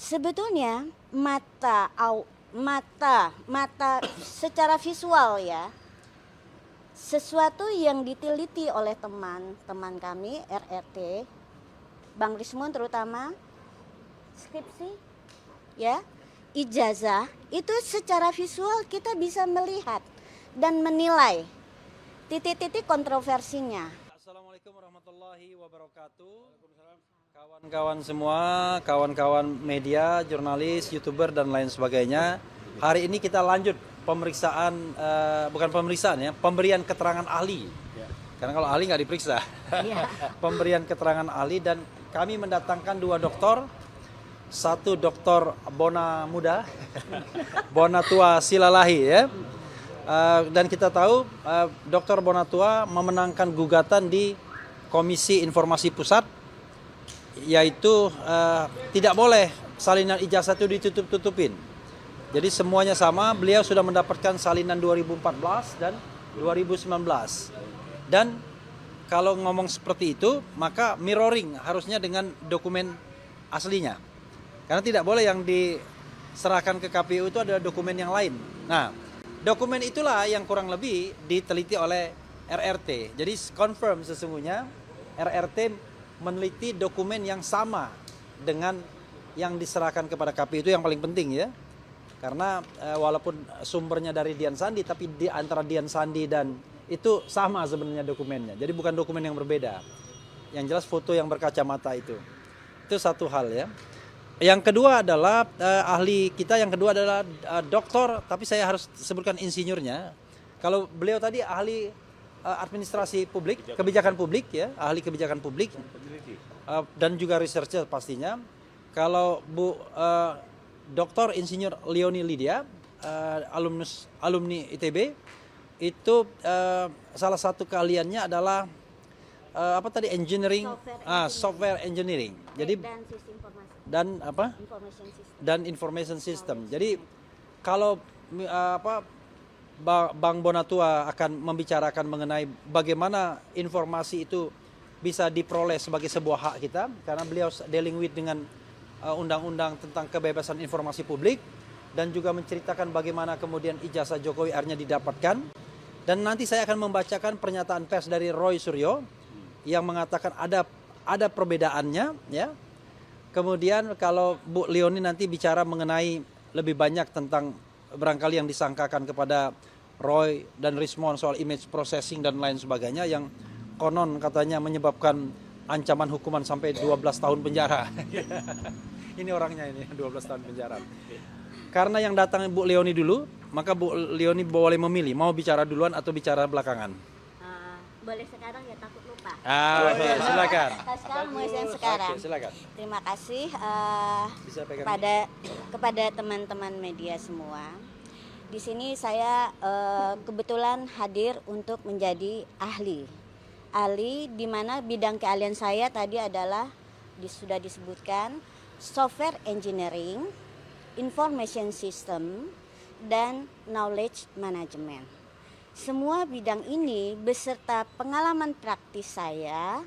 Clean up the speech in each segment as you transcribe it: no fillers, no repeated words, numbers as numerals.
Sebetulnya mata secara visual ya, sesuatu yang diteliti oleh teman-teman kami RRT, Bang Rismon terutama, skripsi ya, ijazah, itu secara visual kita bisa melihat dan menilai titik-titik kontroversinya. Assalamualaikum warahmatullahi wabarakatuh. Kawan-kawan semua, kawan-kawan media, jurnalis, youtuber dan lain sebagainya. Hari ini kita lanjut pemeriksaan, bukan pemeriksaan ya, pemberian keterangan ahli. Karena kalau ahli nggak diperiksa. Pemberian keterangan ahli, dan kami mendatangkan dua doktor. Satu dokter Bona Muda, Bona Tua Silalahi ya. Dan kita tahu Dr. Bonatua memenangkan gugatan di Komisi Informasi Pusat, yaitu tidak boleh salinan ijazah itu ditutup-tutupin. Jadi semuanya sama, beliau sudah mendapatkan salinan 2014 dan 2019. Dan kalau ngomong seperti itu, maka mirroring harusnya dengan dokumen aslinya. Karena tidak boleh yang diserahkan ke KPU itu ada dokumen yang lain. Nah, dokumen itulah yang kurang lebih diteliti oleh RRT. Jadi confirm sesungguhnya RRT meneliti dokumen yang sama dengan yang diserahkan kepada KPU, itu yang paling penting ya. Karena walaupun sumbernya dari Dian Sandi, tapi di antara Dian Sandi dan itu sama sebenarnya dokumennya. Jadi bukan dokumen yang berbeda. Yang jelas foto yang berkacamata itu. Itu satu hal ya. Yang kedua adalah ahli kita, yang kedua adalah doktor, tapi saya harus sebutkan insinyurnya. Kalau beliau tadi ahli administrasi publik, kebijakan publik ya, ahli kebijakan publik, dan juga researcher pastinya. Kalau Bu Dr. Insinyur Leoni Lydia, alumni ITB, itu salah satu keahliannya adalah apa tadi, engineering, software engineering. Jadi dan apa? Information system. Jadi kalau Bang Bonatua akan membicarakan mengenai bagaimana informasi itu bisa diperoleh sebagai sebuah hak kita, karena beliau dealing with dengan undang-undang tentang kebebasan informasi publik, dan juga menceritakan bagaimana kemudian ijazah Jokowi akhirnya didapatkan. Dan nanti saya akan membacakan pernyataan pers dari Roy Suryo yang mengatakan ada perbedaannya ya. Kemudian kalau Bu Leoni nanti bicara mengenai lebih banyak tentang barangkali yang disangkakan kepada Roy dan Rismon soal image processing dan lain sebagainya, yang konon katanya menyebabkan ancaman hukuman sampai 12 tahun penjara. Ini orangnya ini, 12 tahun penjara. Karena yang datang Bu Leoni dulu, maka Bu Leoni boleh memilih mau bicara duluan atau bicara belakangan. Boleh sekarang ya, takut lupa. Oke, silakan. Sekarang mau yang sekarang. Oke, silakan. Terima kasih Bisa pegang kepada teman-teman media semua. Di sini saya kebetulan hadir untuk menjadi ahli di mana bidang keahlian saya tadi adalah sudah disebutkan software engineering, information system, dan knowledge management. Semua bidang ini beserta pengalaman praktis saya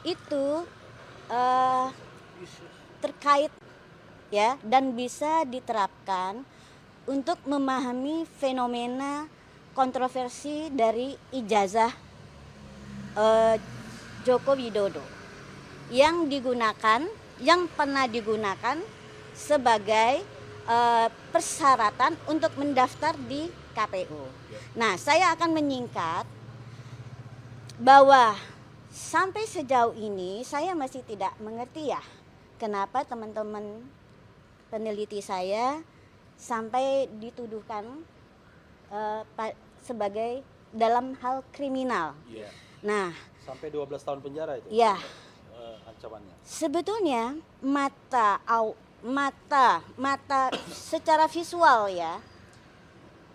itu terkait ya, dan bisa diterapkan untuk memahami fenomena kontroversi dari ijazah Joko Widodo yang pernah digunakan sebagai persyaratan untuk mendaftar di KPU. Nah, saya akan menyingkat bahwa sampai sejauh ini saya masih tidak mengerti ya, kenapa teman-teman peneliti saya sampai dituduhkan sebagai dalam hal kriminal. Nah, sampai 12 tahun penjara itu. Ya. Ancamannya. Sebetulnya mata secara visual ya,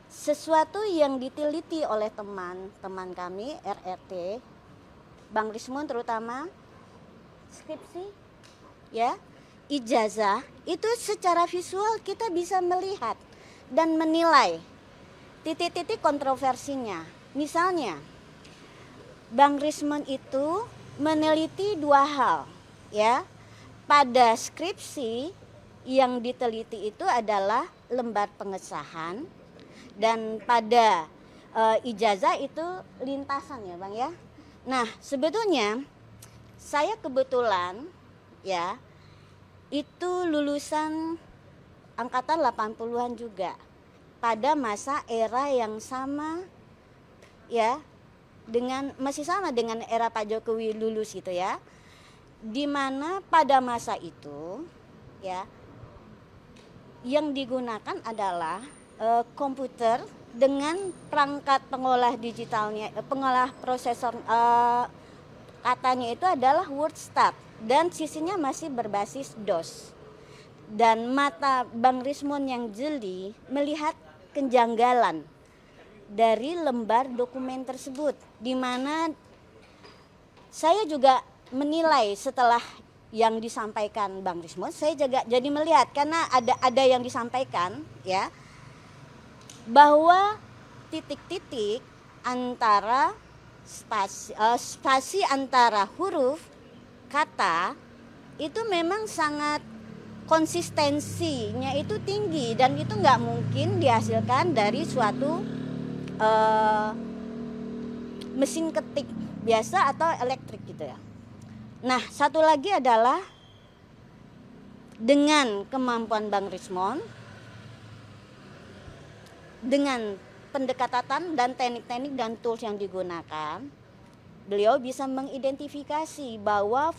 sesuatu yang diteliti oleh teman-teman kami RRT, Bang Rismon terutama, skripsi ya, ijazah, itu secara visual kita bisa melihat dan menilai titik-titik kontroversinya. Misalnya Bang Rismon itu meneliti dua hal ya, pada skripsi yang diteliti itu adalah lembar pengesahan, dan pada ijazah itu lintasan ya Bang ya. Nah sebetulnya saya kebetulan ya itu lulusan angkatan 80-an juga, pada masa era yang sama ya, dengan masih sama dengan era Pak Jokowi lulus gitu ya, dimana pada masa itu ya yang digunakan adalah komputer dengan perangkat pengolah digitalnya, pengolah prosesor, katanya itu adalah WordStat, dan sisinya masih berbasis DOS. Dan mata Bang Rismon yang jeli melihat kejanggalan dari lembar dokumen tersebut, di mana saya juga menilai setelah yang disampaikan Bang Rismon, saya juga jadi melihat, karena ada yang disampaikan ya, bahwa titik-titik antara spasi antara huruf kata itu memang sangat konsistensinya itu tinggi, dan itu nggak mungkin dihasilkan dari suatu mesin ketik biasa atau elektrik gitu ya. Nah satu lagi adalah dengan kemampuan Bang Rismon, dengan pendekatan dan teknik-teknik dan tools yang digunakan, beliau bisa mengidentifikasi bahwa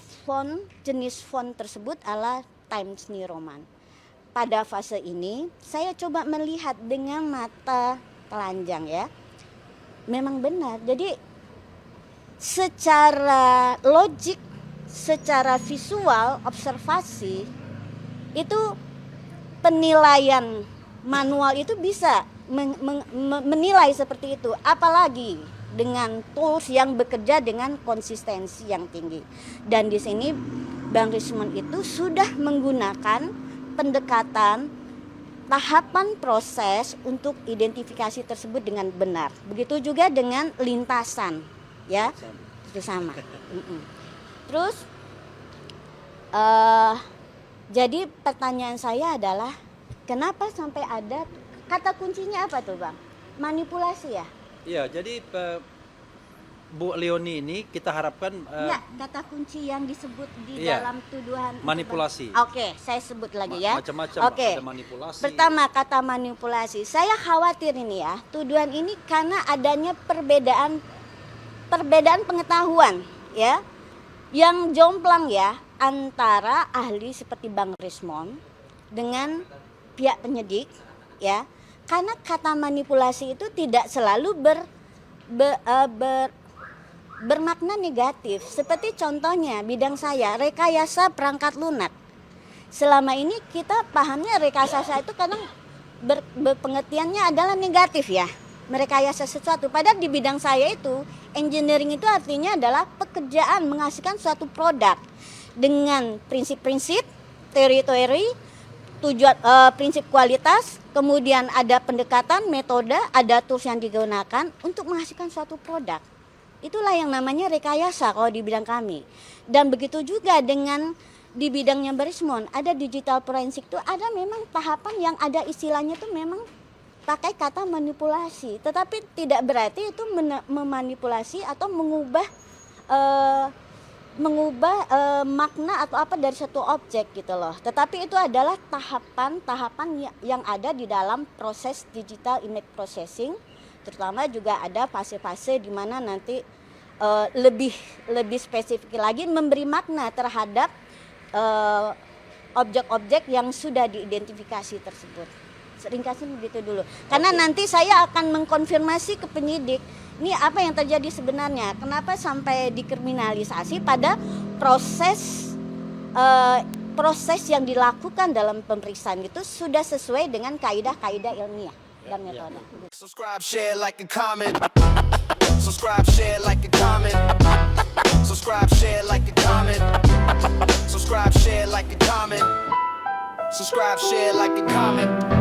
jenis font tersebut adalah Times New Roman. Pada fase ini saya coba melihat dengan mata telanjang ya, memang benar. Jadi secara logik, secara visual, observasi, itu penilaian manual itu bisa menilai seperti itu, apalagi dengan tools yang bekerja dengan konsistensi yang tinggi. Dan di sini Bang Rismon itu sudah menggunakan pendekatan tahapan proses untuk identifikasi tersebut dengan benar. Begitu juga dengan lintasan, ya, itu sama. Terus, jadi pertanyaan saya adalah, kenapa sampai ada kata kuncinya apa tuh Bang? Manipulasi ya? Iya, jadi Bu Leonie ini kita harapkan ya, kata kunci yang disebut di iya, dalam tuduhan manipulasi. Oke, saya sebut lagi ya. Macam-macam. Oke. Ada manipulasi. Pertama, kata manipulasi. Saya khawatir ini ya, tuduhan ini karena adanya perbedaan pengetahuan ya, yang jomplang ya, antara ahli seperti Bang Rismon dengan pihak penyidik ya. Karena kata manipulasi itu tidak selalu bermakna negatif. Seperti contohnya bidang saya, rekayasa perangkat lunak. Selama ini kita pahamnya rekayasa itu kadang berpengertiannya adalah negatif ya, merekayasa sesuatu. Padahal di bidang saya itu, engineering itu artinya adalah pekerjaan menghasilkan suatu produk dengan prinsip-prinsip, teori-teori, tujuan, prinsip kualitas, kemudian ada pendekatan, metode, ada tools yang digunakan untuk menghasilkan suatu produk. Itulah yang namanya rekayasa kalau di bidang kami. Dan begitu juga dengan di bidangnya Bang Rismon, ada digital forensik itu ada memang tahapan yang ada istilahnya itu memang pakai kata manipulasi. Tetapi tidak berarti itu memanipulasi atau mengubah makna atau apa dari satu objek gitu loh. Tetapi itu adalah tahapan-tahapan yang ada di dalam proses digital image processing. Terutama juga ada fase-fase di mana nanti lebih spesifik lagi memberi makna terhadap objek-objek yang sudah diidentifikasi tersebut. Ringkasnya begitu dulu. Karena nanti saya akan mengkonfirmasi ke penyidik, ini apa yang terjadi sebenarnya, kenapa sampai dikriminalisasi pada proses yang dilakukan dalam pemeriksaan itu sudah sesuai dengan kaidah-kaidah ilmiah dan metode. Subscribe, share, like, and comment. Subscribe, share, like, and comment. Subscribe, share, like, and comment. Subscribe, share, like, and comment. Subscribe, share, like, and comment.